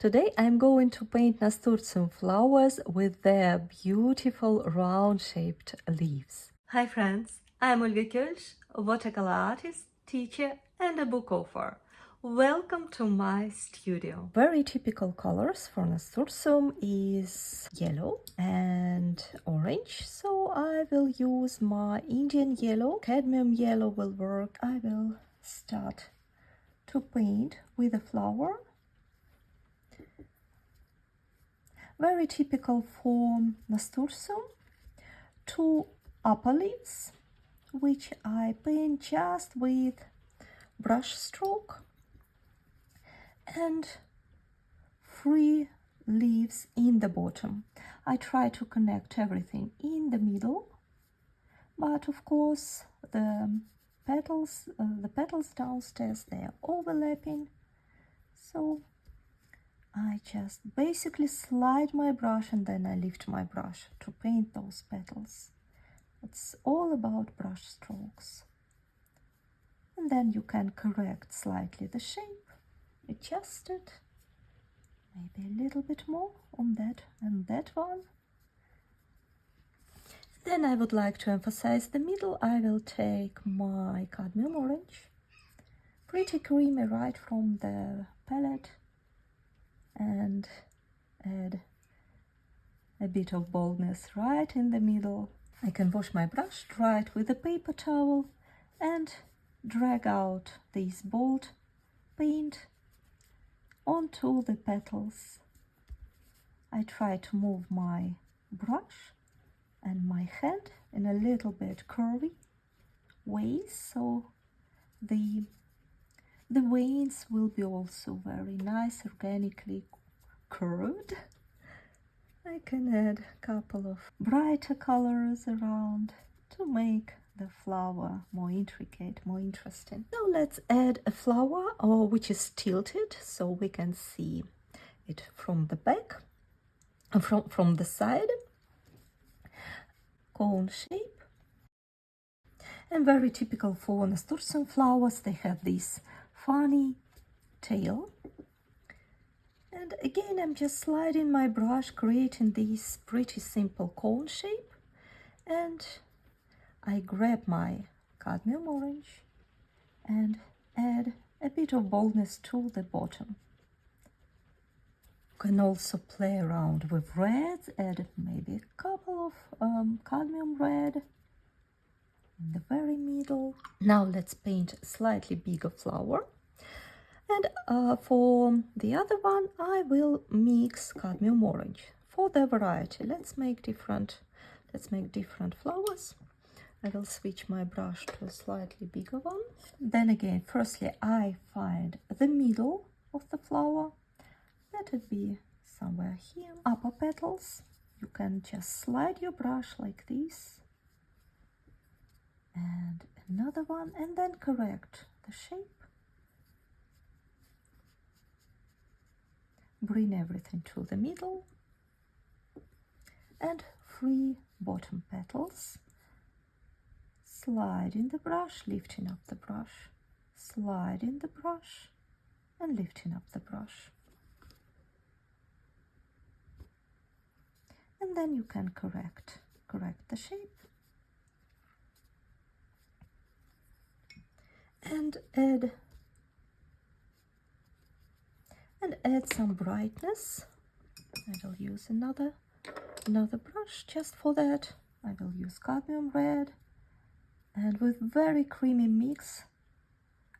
Today I'm going to paint nasturtium flowers with their beautiful round-shaped leaves. Hi friends, I'm Olga Koelsch, a watercolor artist, teacher and a book author. Welcome to my studio. Very typical colors for nasturtium is yellow and orange, so I will use my Indian yellow. Cadmium yellow will work. I will start to paint with a flower. Very typical for nasturtium, two upper leaves, which I paint just with brush stroke, and three leaves in the bottom. I try to connect everything in the middle, but of course the petals downstairs, they are overlapping, so I just basically slide my brush and then I lift my brush to paint those petals. It's all about brush strokes. And then you can correct slightly the shape, adjust it, maybe a little bit more on that and that one. Then I would like to emphasize the middle. I will take my cadmium orange, pretty creamy right from the palette, and add a bit of boldness right in the middle. I can wash my brush, dry it with a paper towel, and drag out this bold paint onto the petals. I try to move my brush and my hand in a little bit curvy ways, so the veins will be also very nice, organically curved. I can add a couple of brighter colors around to make the flower more intricate, more interesting. Now let's add a flower which is tilted so we can see it from the back, from the side. Cone shape. And very typical for nasturtium flowers, they have this funny tail, and again I'm just sliding my brush, creating this pretty simple cone shape, and I grab my cadmium orange and add a bit of boldness to the bottom. You can also play around with reds, add maybe a couple of cadmium red in the very middle. Now let's paint a slightly bigger flower, and for the other one I will mix cadmium orange for the variety. Let's make different flowers. I will switch my brush to a slightly bigger one. Then again, firstly I find the middle of the flower. Let it be somewhere here. Upper petals, you can just slide your brush like this, and another one, and then correct the shape. Bring everything to the middle, and three bottom petals. Slide in the brush, lifting up the brush, slide in the brush, and lifting up the brush. And then you can correct the shape. And add some brightness. I will use another brush just for that. I will use cadmium red, and with very creamy mix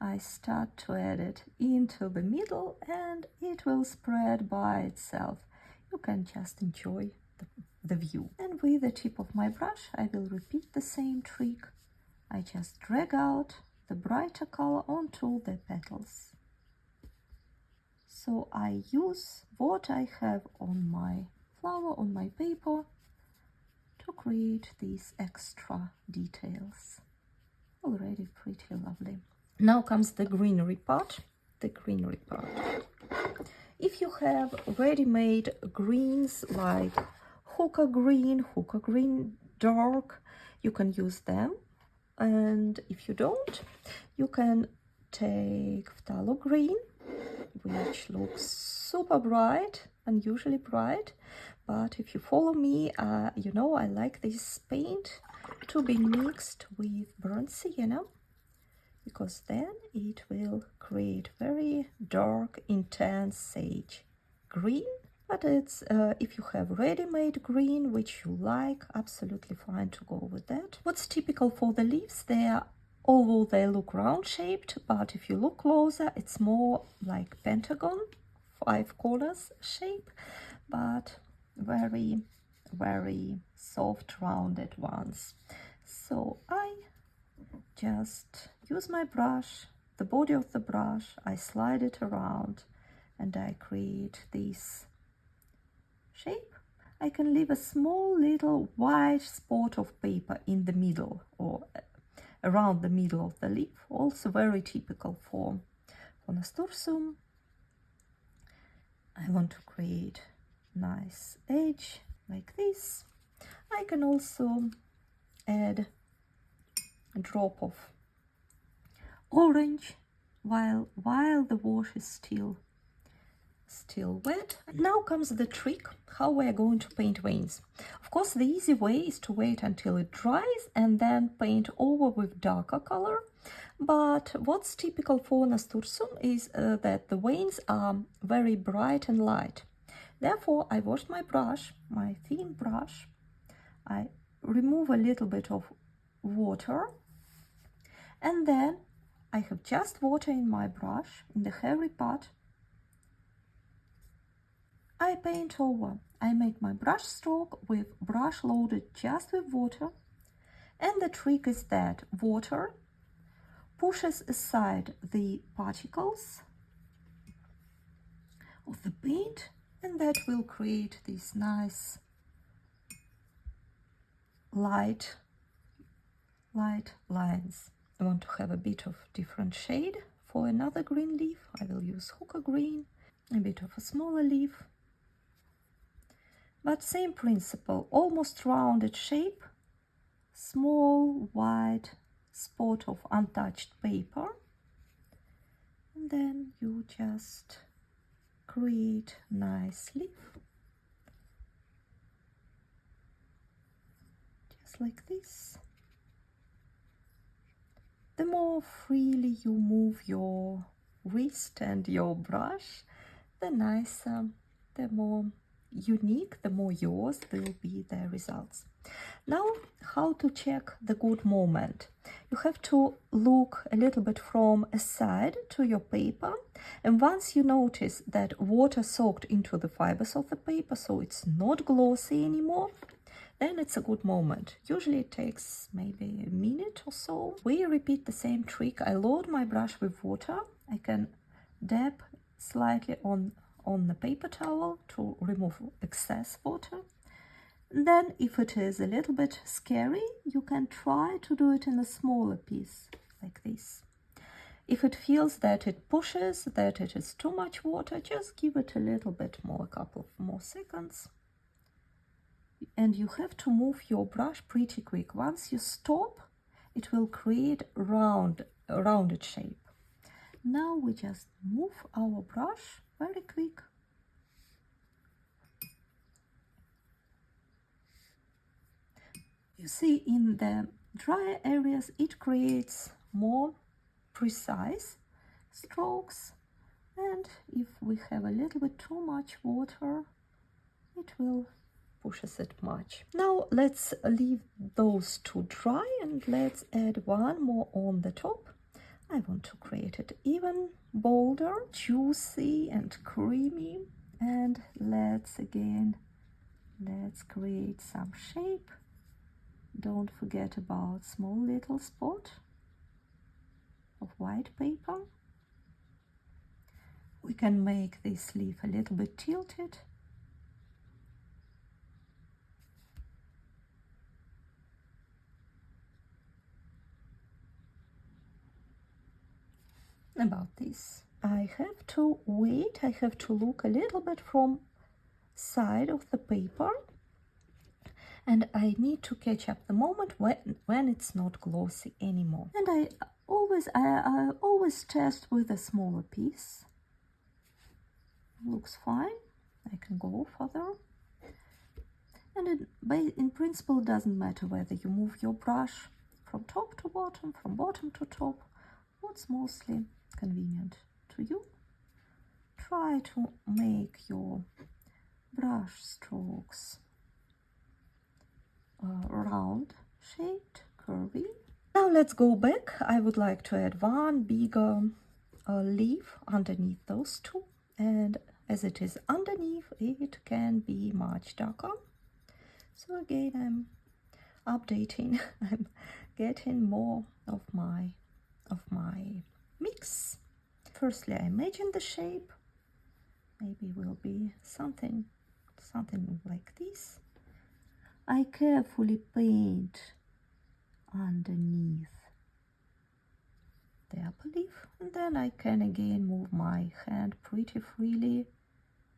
I start to add it into the middle, and it will spread by itself. You can just enjoy the view. And with the tip of my brush I will repeat the same trick. I just drag out the brighter color onto the petals. So I use what I have on my flower, on my paper, to create these extra details. Already pretty lovely. Now comes the greenery part. If you have ready-made greens like hookah green dark, you can use them. And if you don't, you can take phthalo green, which looks super bright, unusually bright, but if you follow me, you know I like this paint to be mixed with burnt sienna, because then it will create very dark, intense sage green. But it's if you have ready-made green which you like, absolutely fine to go with that. What's typical for the leaves, although they look round shaped, but if you look closer it's more like pentagon, 5 corners shape, but very, very soft rounded ones. So I just use my brush, the body of the brush, I slide it around and I create this shape. I can leave a small little white spot of paper in the middle or around the middle of the leaf, also very typical for Nasturtium. I want to create nice edge like this. I can also add a drop of orange while the wash is still wet. Now comes the trick, how we are going to paint veins. Of course, the easy way is to wait until it dries and then paint over with darker color. But what's typical for Nasturtium is that the veins are very bright and light. Therefore, I washed my brush, my thin brush. I remove a little bit of water, and then I have just water in my brush, in the hairy part. I paint over. I make my brush stroke with brush loaded just with water, and the trick is that water pushes aside the particles of the paint, and that will create these nice light lines. I want to have a bit of different shade. For another green leaf I will use hookah green, a bit of a smaller leaf. But same principle, almost rounded shape, small white spot of untouched paper, and then you just create nice leaf, just like this. The more freely you move your wrist and your brush, the nicer, the more unique, the more yours will be the results. Now, how to check the good moment. You have to look a little bit from a side to your paper, and once you notice that water soaked into the fibers of the paper, so it's not glossy anymore, then it's a good moment. Usually it takes maybe a minute or so. We repeat the same trick. I load my brush with water. I can dab slightly on the paper towel to remove excess water. Then if it is a little bit scary, you can try to do it in a smaller piece like this. If it feels that it pushes, that it is too much water, just give it a little bit more, a couple of more seconds. And you have to move your brush pretty quick. Once you stop, it will create a rounded shape. Now we just move our brush very quick. You see, in the dry areas it creates more precise strokes, and if we have a little bit too much water, it will pushes it much. Now let's leave those to dry and let's add one more on the top. I want to create it even bolder, juicy and creamy, and let's create some shape. Don't forget about small little spot of white paper. We can make this leaf a little bit tilted. About this, I have to wait, I have to look a little bit from side of the paper, and I need to catch up the moment when it's not glossy anymore. And I always test with a smaller piece. looks fine. I can go further. And in principle, it doesn't matter whether you move your brush from top to bottom, from bottom to top, what's mostly convenient to you. Try to make your brush strokes round shaped, curvy. Now let's go back. I would like to add one bigger leaf underneath those two, and as it is underneath, it can be much darker. So again, I'm updating. I'm getting more of my mix. Firstly, I imagine the shape. Maybe it will be something like this. I carefully paint underneath the upper leaf, and then I can again move my hand pretty freely,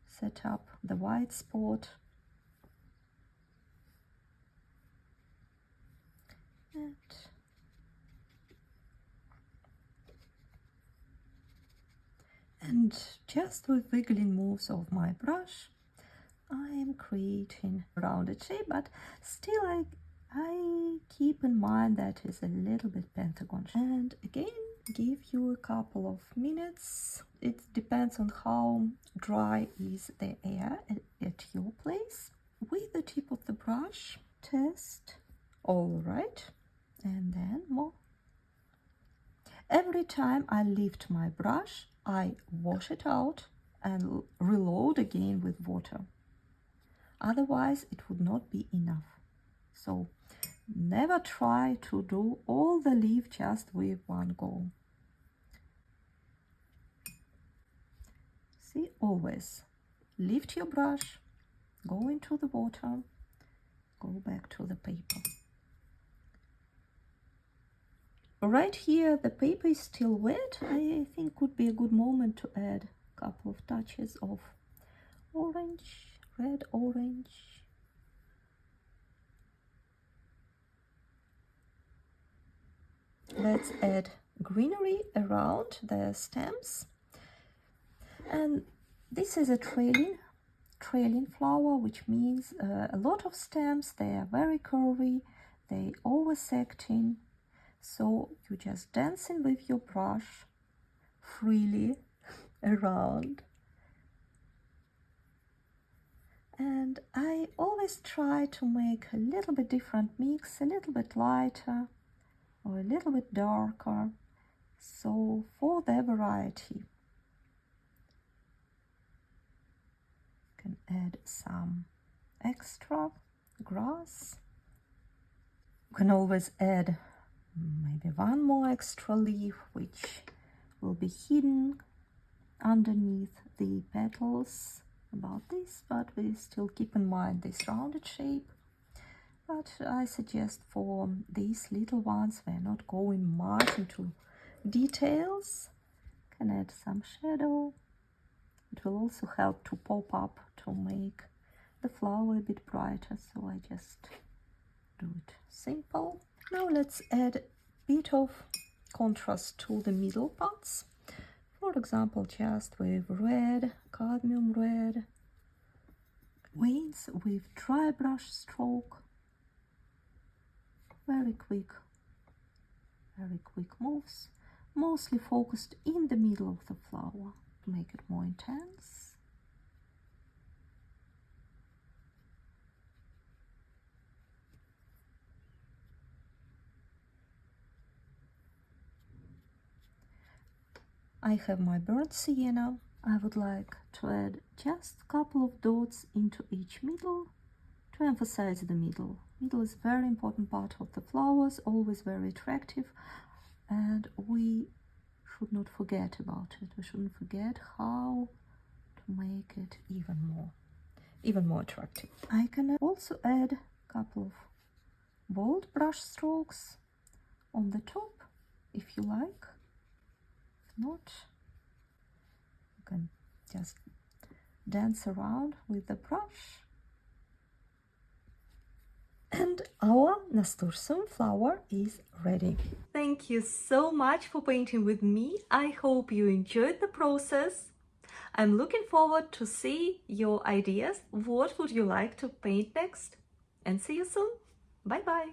set up the white spot, and just with wiggling moves of my brush, I am creating a rounded shape, but still I keep in mind that is a little bit pentagon. And again, give you a couple of minutes. It depends on how dry is the air at your place. With the tip of the brush, test all right, and then more. Every time I lift my brush, I wash it out and reload again with water. Otherwise, it would not be enough. So never try to do all the leaf just with one go. See, always lift your brush, go into the water, go back to the paper. Right here, the paper is still wet. I think would be a good moment to add a couple of touches of orange, red orange. Let's add greenery around the stems. And this is a trailing flower, which means a lot of stems, they are very curvy, they oversecting. So you just dancing with your brush freely around. And I always try to make a little bit different mix, a little bit lighter or a little bit darker, so for the variety. You can add some extra grass. You can always add maybe one more extra leaf, which will be hidden underneath the petals about this, but we still keep in mind this rounded shape. But I suggest for these little ones, we're not going much into details. Can add some shadow. It will also help to pop up, to make the flower a bit brighter, so I just do it simple. Now let's add a bit of contrast to the middle parts. For example, just with red, cadmium red, veins with dry brush stroke. Very quick moves, mostly focused in the middle of the flower to make it more intense. I have my burnt sienna. I would like to add just a couple of dots into each middle to emphasize the middle. Middle is a very important part of the flowers, always very attractive, and we should not forget about it. We shouldn't forget how to make it even more attractive. I can also add a couple of bold brush strokes on the top if you like. If not, you can just dance around with the brush. And our nasturtium flower is ready. Thank you so much for painting with me. I hope you enjoyed the process. I'm looking forward to see your ideas. What would you like to paint next? And see you soon. Bye bye.